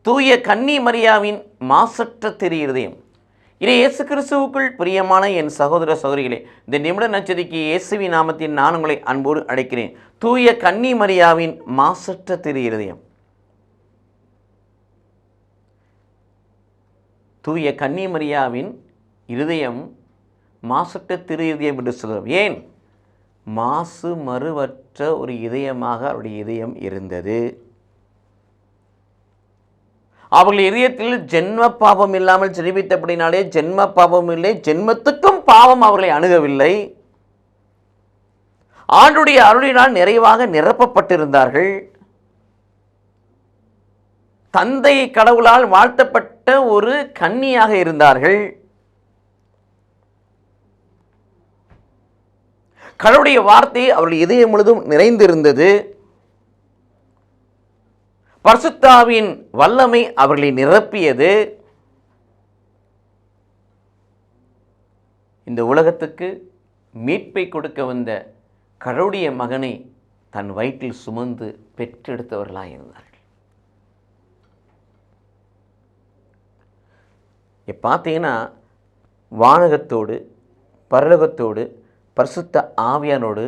தூய கன்னி மரியாவின் மாசற்ற திரு இருதயம். இதை இயேசு கிறிஸ்துவுக்குள் பிரியமான என் சகோதர சகோதரிகளே, இந்த நிமிட நச்சரிக்கு இயேசுவின் நாமத்தில் நான் உங்களை அன்போடு அழைக்கிறேன். தூய கன்னி மரியாவின் மாசற்ற திரு இருதயம். தூய கன்னி மரியாவின் இருதயம் மாசற்ற திரு இதயம் என்று சொல்கிறோம். ஏன்? மாசு மறுவற்ற ஒரு இதயமாக அவருடைய இதயம் இருந்தது. அவர்கள் இதயத்தில் ஜென்ம பாவம் இல்லாமல் ஜெனிபித்தபடினாலே ஜென்ம பாவம் இல்லை, ஜென்மத்துக்கும் பாவம் அவர்களை அணுகவில்லை. ஆண்டுடைய அருளினால் நிறைவாக நிரப்பப்பட்டிருந்தார்கள். தந்தை கடவுளால் வாழ்த்தப்பட்ட ஒரு கன்னியாக இருந்தார்கள். கடவுளுடைய வார்த்தை அவர்கள் இதயம் முழுதும் நிறைந்திருந்தது. பரிசுத்தாவின் வல்லமை அவர்களை நிரப்பியது. இந்த உலகத்துக்கு மீட்பை கொடுக்க வந்த கடவுளுடைய மகனை தன் வயிற்றில் சுமந்து பெற்றெடுத்தவர்களாக இருந்தார்கள். பார்த்தீங்கன்னா வானகத்தோடு பரலோகத்தோடு பரிசுத்த ஆவியானோடு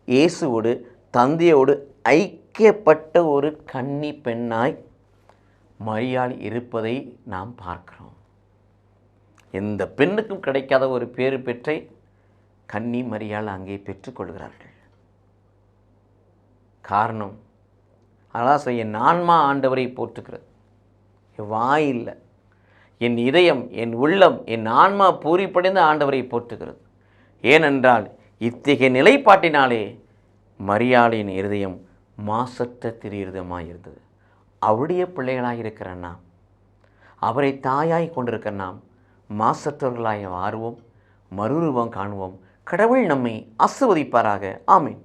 இயேசுவோடு தந்தையோடு ஐக்கியப்பட்ட ஒரு கன்னி பெண்ணாய் மரியாள் இருப்பதை நாம் பார்க்கிறோம். எந்த பெண்ணுக்கும் கிடைக்காத ஒரு பேறு பெற்றை கன்னி மரியாள் அங்கே பெற்றுக்கொள்கிறார்கள். காரணம், அதான் என் ஆன்மா ஆண்டவரை போற்றுகிறது. வாய் இல்லை, என் இதயம், என் உள்ளம், என் ஆன்மா பூரிப்படைந்து ஆண்டவரை போற்றுகிறது. ஏனென்றால் இத்தகைய நிலைப்பாட்டினாலே மரியாளின் இருதயம் மாசற்ற திரு இருதயமாக இருந்தது. அவருடைய பிள்ளைகளாக இருக்கிற நாம், அவரை தாயாய் கொண்டிருக்கிற நாம் மாசற்றவர்களாய் மாறுவோம், மறுரூபம் காணுவோம். கடவுள் நம்மை ஆசீர்வதிப்பாராக. ஆமென்.